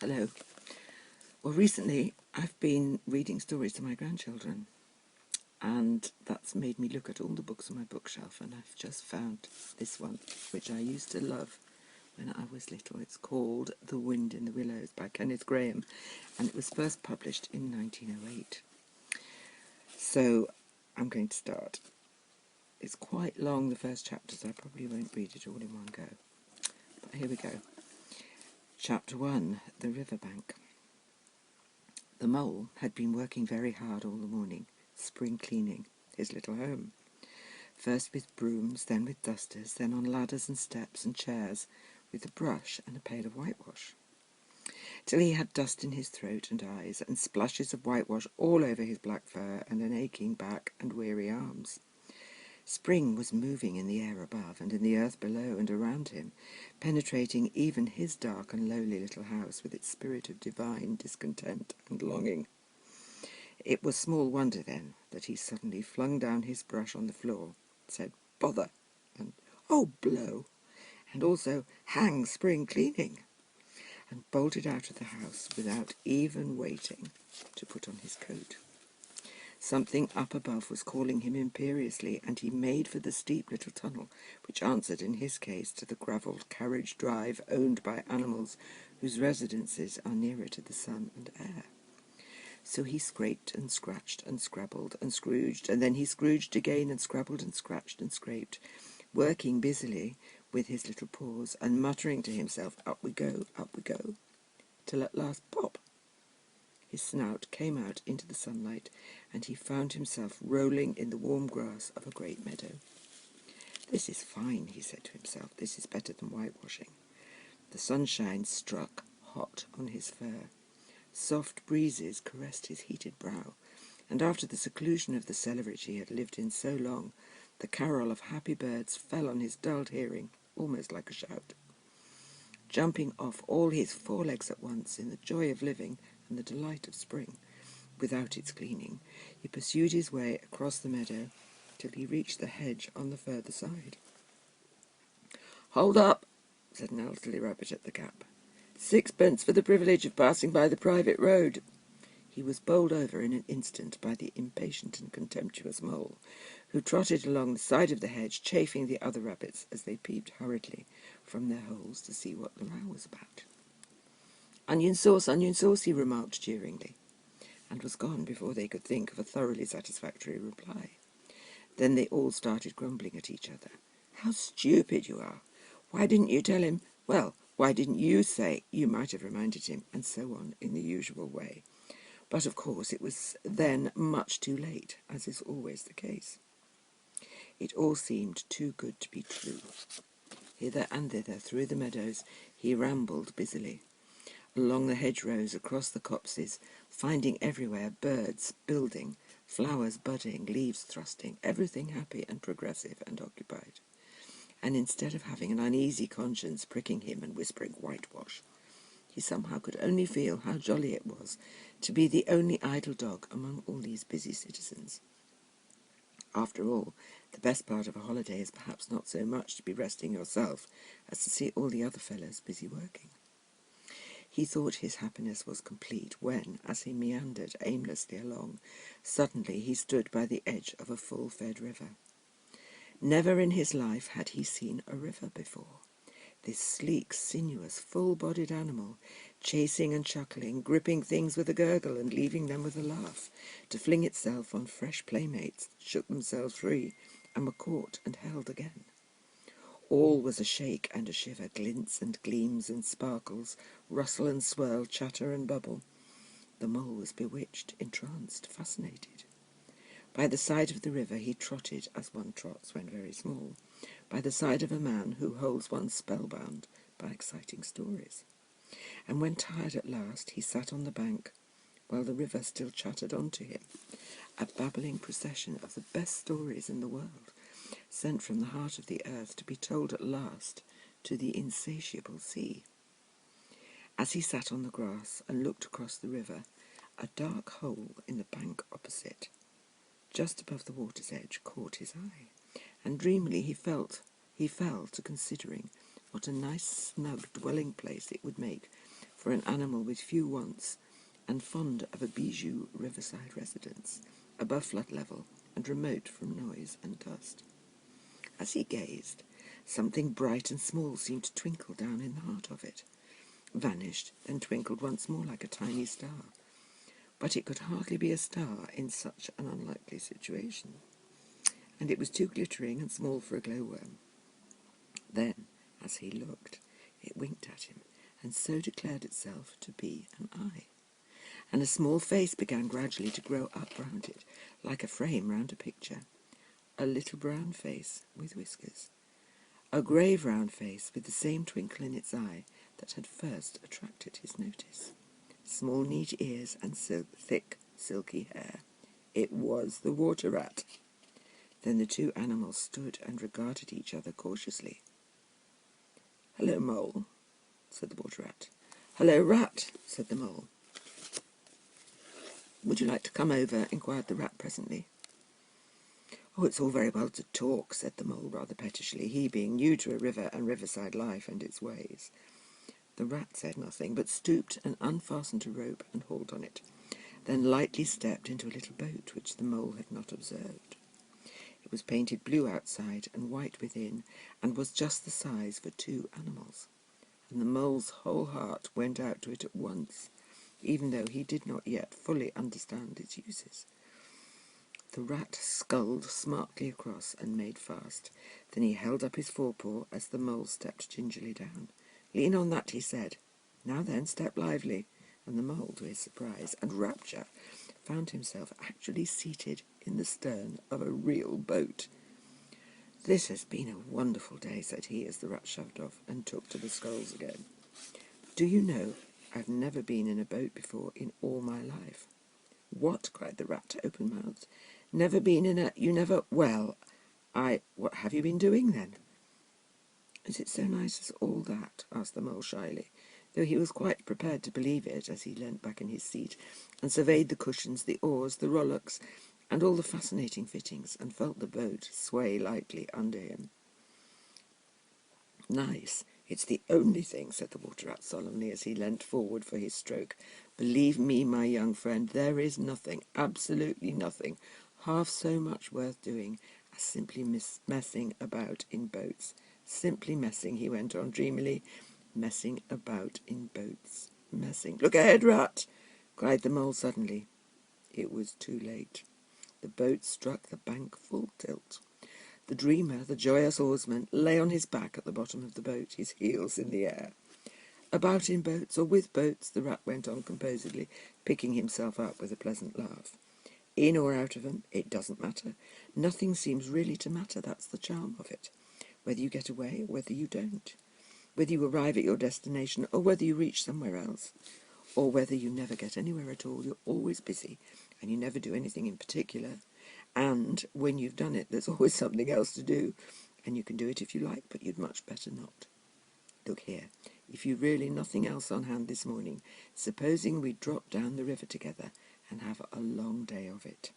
Hello. Well, recently I've been reading stories to my grandchildren, and that's made me look at all the books on my bookshelf, and I've just found this one, which I used to love when I was little. It's called The Wind in the Willows by Kenneth Grahame, and it was first published in 1908. So I'm going to start. It's quite long, the first chapter, so I probably won't read it all in one go. But here we go. Chapter 1, The Riverbank. The mole had been working very hard all the morning, spring cleaning his little home. First with brooms, then with dusters, then on ladders and steps and chairs, with a brush and a pail of whitewash, till he had dust in his throat and eyes, and splashes of whitewash all over his black fur, and an aching back and weary arms. Spring was moving in the air above, and in the earth below and around him, penetrating even his dark and lowly little house with its spirit of divine discontent and longing. It was small wonder, then, that he suddenly flung down his brush on the floor, said, "Bother," and "Oh, blow," and also, "Hang spring cleaning," and bolted out of the house without even waiting to put on his coat. Something up above was calling him imperiously, and he made for the steep little tunnel, which answered in his case to the gravelled carriage drive owned by animals whose residences are nearer to the sun and air. So he scraped and scratched and scrabbled and scrooged, and then he scrooged again and scrabbled and scratched and scraped, working busily with his little paws and muttering to himself, up we go, till at last, pop! His snout came out into the sunlight, and he found himself rolling in the warm grass of a great meadow. "This is fine," he said to himself. "This is better than whitewashing." The sunshine struck hot on his fur. Soft breezes caressed his heated brow, and after the seclusion of the cellar which he had lived in so long, the carol of happy birds fell on his dulled hearing, almost like a shout. Jumping off all his 4 legs at once in the joy of living and the delight of spring, without its cleaning, he pursued his way across the meadow till he reached the hedge on the further side. "Hold up," said an elderly rabbit at the gap. "Sixpence for the privilege of passing by the private road." He was bowled over in an instant by the impatient and contemptuous mole, who trotted along the side of the hedge, chaffing the other rabbits as they peeped hurriedly from their holes to see what the row was about. onion sauce," he remarked jeeringly, and was gone before they could think of a thoroughly satisfactory reply. Then they all started grumbling at each other. "How stupid you are! Why didn't you tell him? Well, why didn't you say you might have reminded him?" and so on in the usual way. But of course it was then much too late, as is always the case. It all seemed too good to be true. Hither and thither through the meadows he rambled busily, along the hedgerows, across the copses, finding everywhere birds building, flowers budding, leaves thrusting, everything happy and progressive and occupied. And instead of having an uneasy conscience pricking him and whispering whitewash, he somehow could only feel how jolly it was to be the only idle dog among all these busy citizens. After all, the best part of a holiday is perhaps not so much to be resting yourself as to see all the other fellows busy working. He thought his happiness was complete when, as he meandered aimlessly along, suddenly he stood by the edge of a full-fed river. Never in his life had he seen a river before. This sleek, sinuous, full-bodied animal, chasing and chuckling, gripping things with a gurgle and leaving them with a laugh, to fling itself on fresh playmates that shook themselves free and were caught and held again. All was a shake and a shiver, glints and gleams and sparkles, rustle and swirl, chatter and bubble. The mole was bewitched, entranced, fascinated. By the side of the river he trotted, as one trots when very small, by the side of a man who holds one spellbound by exciting stories. And when tired at last, he sat on the bank, while the river still chattered on to him, a babbling procession of the best stories in the world, sent from the heart of the earth to be told at last to the insatiable sea. As he sat on the grass and looked across the river, a dark hole in the bank opposite, just above the water's edge, caught his eye, and dreamily he fell to considering what a nice snug dwelling place it would make for an animal with few wants and fond of a bijou riverside residence, above flood level and remote from noise and dust. As he gazed, something bright and small seemed to twinkle down in the heart of it, vanished, then twinkled once more like a tiny star. But it could hardly be a star in such an unlikely situation, and it was too glittering and small for a glowworm. Then, as he looked, it winked at him, and so declared itself to be an eye. And a small face began gradually to grow up round it, like a frame round a picture. A little brown face with whiskers. A grave round face with the same twinkle in its eye that had first attracted his notice. Small neat ears and thick silky hair. It was the water rat. Then the two animals stood and regarded each other cautiously. "Hello, Mole," said the water rat. "Hello, Rat," said the Mole. "Would you like to come over?" inquired the rat presently. "Oh, it's all very well to talk," said the Mole rather pettishly, he being new to a river and riverside life and its ways. The rat said nothing, but stooped and unfastened a rope and hauled on it, then lightly stepped into a little boat which the Mole had not observed. It was painted blue outside and white within, and was just the size for two animals, and the Mole's whole heart went out to it at once, even though he did not yet fully understand its uses. The rat sculled smartly across and made fast. Then he held up his forepaw as the Mole stepped gingerly down. "Lean on that," he said. "Now then, step lively." And the Mole, to his surprise and rapture, found himself actually seated in the stern of a real boat. "This has been a wonderful day," said he, as the rat shoved off and took to the sculls again. "Do you know, I've never been in a boat before in all my life." "What?" cried the rat, open-mouthed. "Never been in a... You never... Well, What have you been doing, then?" "Is it so nice as all that?" asked the Mole shyly, though he was quite prepared to believe it as he leant back in his seat and surveyed the cushions, the oars, the rowlocks, and all the fascinating fittings, and felt the boat sway lightly under him. "Nice. It's the only thing," said the water rat solemnly as he leant forward for his stroke. "Believe me, my young friend, there is nothing, absolutely nothing, half so much worth doing as simply messing about in boats. Simply messing," he went on dreamily, "messing about in boats. Messing. Look ahead, Rat!" cried the Mole suddenly. It was too late. The boat struck the bank full tilt. The dreamer, the joyous oarsman, lay on his back at the bottom of the boat, his heels in the air. "About in boats, or with boats," the rat went on composedly, picking himself up with a pleasant laugh. "In or out of 'em, it doesn't matter. Nothing seems really to matter, that's the charm of it. Whether you get away or whether you don't. Whether you arrive at your destination or whether you reach somewhere else. Or whether you never get anywhere at all, you're always busy, and you never do anything in particular. And when you've done it, there's always something else to do, and you can do it if you like, but you'd much better not. Look here, if you've really nothing else on hand this morning, supposing we drop down the river together and have a long day of it."